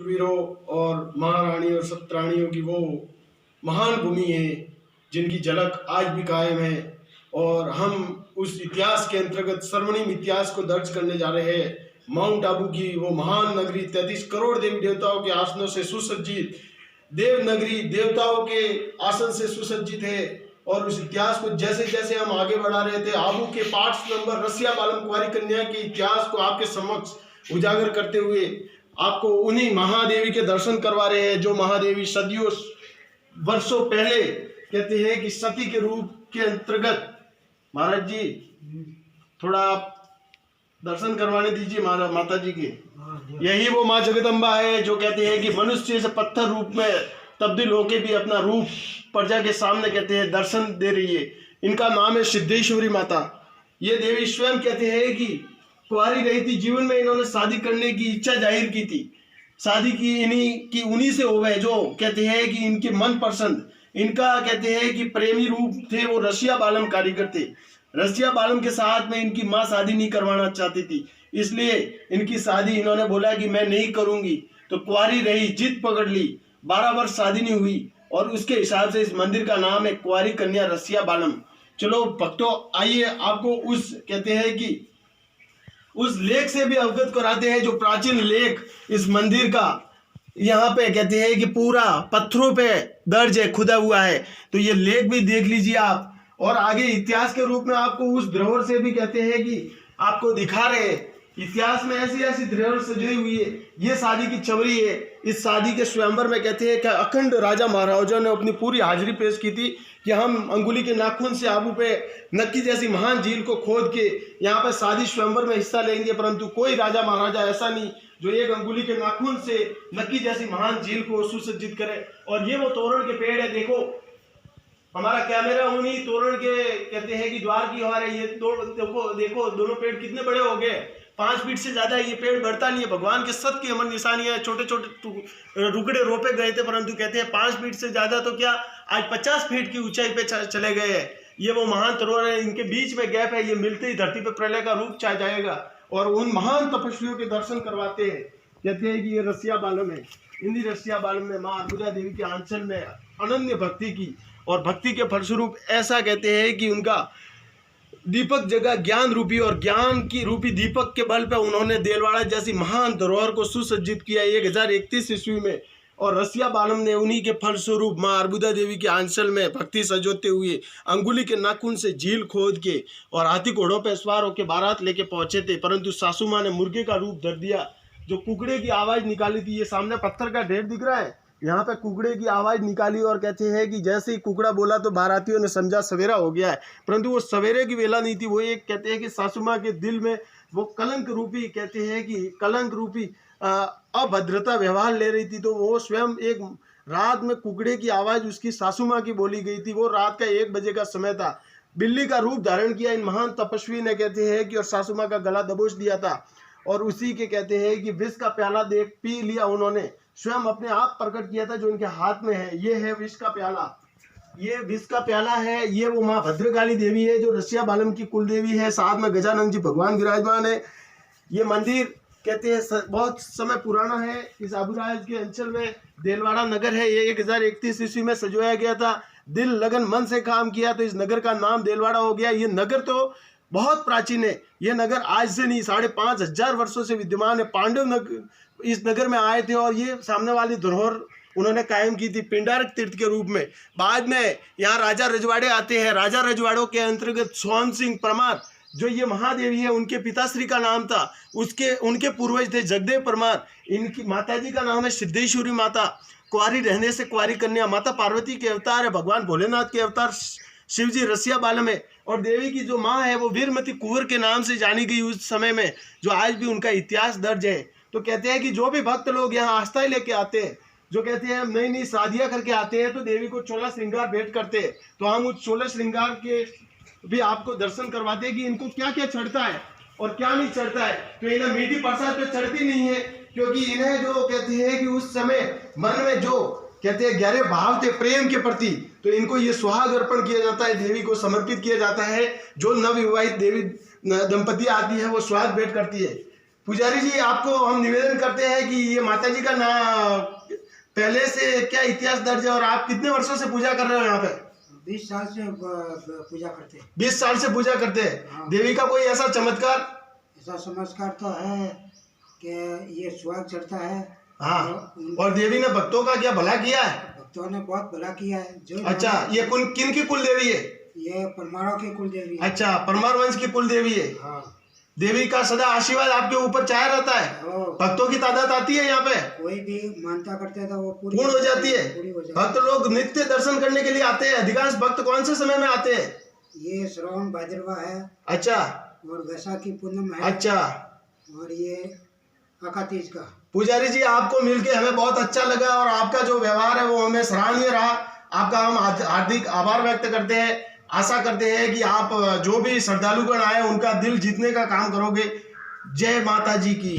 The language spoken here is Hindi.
शूरवीरों और महारानी और सत्राणियों की वो महान भूमि है जिनकी झलक आज भी कायम है। और हम उस इतिहास के अंतर्गत स्वर्णिम इतिहास को दर्ज करने जा रहे हैं। माउंट आबू की वो महान नगरी 33 करोड़ देवी देवताओं के आसनों से सुसज्जित देव नगरी देवताओं के आसन से सुसज्जित है। और उस इतिहास को जैसे जैसे हम आगे बढ़ा रहे थे, आबू के पार्ट्स नंबर रसिया बालम कुंवारी कन्या के इतिहास को आपके समक्ष उजागर करते हुए आपको उन्हीं महादेवी के दर्शन करवा रहे हैं जो महादेवी सदियों वर्षों पहले कहते हैं कि सती के रूप के अंतर्गत। महाराज जी थोड़ा आप दर्शन करवाने दीजिए माता जी के। यही वो माँ जगदम्बा है जो कहते हैं कि मनुष्य से पत्थर रूप में तब्दील होके भी अपना रूप प्रजा के सामने कहते हैं दर्शन दे रही है। इनका नाम है सिद्धेश्वरी माता। ये देवी स्वयं कहते हैं कि कुंवारी रही थी, जीवन में इन्होंने शादी करने की इच्छा जाहिर की थी। शादी की उन्हीं से हो गए जो कहते हैं कि इनके मन पसंद, इनका कहते हैं कि प्रेमी रूप थे वो रसिया बालम कारीगर थे। रसिया बालम के साथ में इनकी माँ शादी नहीं करवाना चाहती थी, इसलिए इनकी शादी इन्होंने बोला कि मैं नहीं करूंगी। तो कुंवारी रही, जिद पकड़ ली, 12 वर्ष शादी नहीं हुई और उसके हिसाब से इस मंदिर का नाम है कुंवारी कन्या रसिया बालम। चलो भक्तों आइए आपको उस कहते हैं कि उस लेख से भी अवगत कराते हैं जो प्राचीन लेख इस मंदिर का यहाँ पे कहते हैं कि पूरा पत्थरों पे दर्ज है, खुदा हुआ है। तो ये लेख भी देख लीजिए आप। और आगे इतिहास के रूप में आपको उस धरोहर से भी कहते हैं कि आपको दिखा रहे हैं इतिहास में ऐसी ऐसी धरोहर सजी हुई है। ये शादी की चवरी है। इस शादी के स्वयंवर में कहते हैं कि अखंड राजा महाराजा ने अपनी पूरी हाजिरी पेश की थी कि हम अंगुली के नाखून से आबू पे नक्की जैसी महान झील को खोद के यहाँ पर शादी स्वयंवर में हिस्सा लेंगे, परंतु कोई राजा महाराजा ऐसा नहीं जो एक अंगुली के नाखून से नक्की जैसी महान झील को सुसज्जित करे। और ये वो तोरण के पेड़ है, देखो हमारा कैमरा उन्हीं तोरण के कहते हैं कि द्वार की ओर है। ये देखो दोनों पेड़ कितने बड़े हो गए, 5 फीट से ज्यादा ये पेड़ बढ़ता नहीं है। भगवान के सत की अमर निशानियां, छोटे छोटे रुकड़े रोपे गए थे, परंतु कहते हैं 5 फीट से ज्यादा तो क्या आज 50 फीट की ऊंचाई पे चले गए हैं। ये वो महान तरोवर है, इनके बीच में गैप है, ये मिलते ही धरती पे प्रलय का रूप छा जाएगा। और उन महान तपस्वियों के दर्शन करवाते हैं। कहते हैं कि ये रसिया बालम है। इन्हीं रसिया बालम में माँ अर्बुदा देवी के आंचल में अनन्य भक्ति की, और भक्ति के फलस्वरूप ऐसा कहते हैं कि उनका दीपक जगह ज्ञान रूपी, और ज्ञान की रूपी दीपक के बल पर उन्होंने देलवाड़ा जैसी महान धरोहर को सुसज्जित किया 1031 ईस्वी में। और रसिया बालम ने उन्हीं के फलस्वरूप माँ अर्बुदा देवी के आंचल में भक्ति सजोते हुए अंगुली के नाखून से झील खोद के और हाथी घोड़ों पर सवार होकर बारात लेके पहुंचे थे। परंतु सासू माँ ने मुर्गे का रूप धर दिया, जो कुकड़े की आवाज निकाली थी। ये सामने पत्थर का ढेर दिख रहा है, यहाँ पे कुकड़े की आवाज निकाली और कहते हैं कि जैसे ही कुकड़ा बोला तो बारातियों ने समझा सवेरा हो गया है, परंतु वो सवेरे की वेला नहीं थी। वो एक कहते हैं कि सासू माँ के दिल में वो कलंक रूपी कहते हैं कि कलंक रूपी अभद्रता व्यवहार ले रही थी। तो वो स्वयं एक रात में कुकड़े की आवाज उसकी सासू माँ की बोली गई थी। वो रात का 1 बजे का समय था। बिल्ली का रूप धारण किया इन महान तपस्वी ने कहते हैं कि, और सासू माँ का गला दबोच दिया था। और उसी के कहते हैं कि विष का प्याला देख पी लिया उन्होंने, स्वयं अपने आप प्रकट किया था जो इनके हाथ में है। ये है विष का प्याला, ये विष का प्याला है। ये वो माँ भद्रकाली देवी है जो रसिया बालम की कुल देवी है। साथ में गजानन जी भगवान विराजमान है। ये मंदिर कहते हैं बहुत समय पुराना है। इस आबूराज के अंचल में देलवाड़ा नगर है। ये 1031 ईस्वी में सजवाया गया था। दिल लगन मन से काम किया तो इस नगर का नाम देलवाड़ा हो गया। ये नगर तो बहुत प्राचीन है। ये नगर आज से नहीं 5,500 वर्षों से विद्यमान है। पांडव इस नगर में आए थे और ये सामने वाली धरोहर उन्होंने कायम की थी पिंडारक तीर्थ के रूप में। बाद में यहाँ राजा रजवाड़े आते हैं। राजा रजवाड़ों के अंतर्गत सोहन सिंह परमार जो ये महादेवी है, उनके पिताश्री का नाम था, उनके पूर्वज थे जगदेव परमार। इनकी माताजी का नाम है सिद्धेश्वरी माता। कुंवारी रहने से कुंवारी कन्या, माता पार्वती के अवतार है, भगवान भोलेनाथ के अवतार शिव जी रसिया बालम है। और देवी की जो माँ है वो वीरमती कुंवर के नाम से जानी गई उस समय में, जो आज भी उनका इतिहास दर्ज है। तो कहते हैं कि जो भी भक्त लोग यहाँ आस्था लेके आते हैं, जो कहते हैं नई नई शादियाँ करके आते हैं, तो देवी को 16 श्रृंगार भेंट करते हैं। तो हम उस 16 श्रृंगार के भी आपको दर्शन करवाते हैं कि इनको क्या क्या चढ़ता है और क्या नहीं चढ़ता है। तो इन्हें मीठी प्रसाद तो चढ़ती नहीं है, क्योंकि इन्हें जो कहते हैं कि उस समय मन में जो कहते हैं गहरे भाव थे प्रेम के प्रति, तो इनको ये सुहाग अर्पण किया जाता है, देवी को समर्पित किया जाता है। जो नवविवाहित देवी दंपति आती है वो सुहाग भेंट करती है। पुजारी जी, आपको हम निवेदन करते हैं कि ये माता जी का नाम पहले से क्या इतिहास दर्ज है और आप कितने वर्षों से पूजा कर रहे हो यहाँ पे? 20 साल से पूजा करते हैं। 20 साल से पूजा करते हैं। हाँ। देवी का कोई ऐसा चमत्कार? ऐसा चमत्कार तो है कि ये सुहाग चढ़ता है। हाँ, और देवी ने भक्तों का क्या भला किया है? भक्तों ने बहुत भला किया है। जो अच्छा, ये किन की कुल देवी है? ये परमारों की कुल देवी है। अच्छा, परमार वंश की कुल देवी है। हाँ। देवी का सदा आशीर्वाद आपके ऊपर छाया रहता है। भक्तों की तादाद आती है यहाँ पे, कोई भी मानता करते हैं तो वो पूर्ण हो जाती है। भक्त लोग नित्य दर्शन करने के लिए आते हैं। अधिकांश भक्त कौन से समय में आते हैं? ये श्रावण भाद्रवा है। अच्छा। और वैशाखी पूनम है। अच्छा। और ये अकातीज का। पुजारी जी, आपको मिलके हमें बहुत अच्छा लगा और आपका जो व्यवहार है वो हमें सराहनीय रहा। आपका हम हार्दिक आभार व्यक्त करते हैं। आशा करते हैं कि आप जो भी श्रद्धालुगण आए उनका दिल जीतने का काम करोगे। जय माता जी की।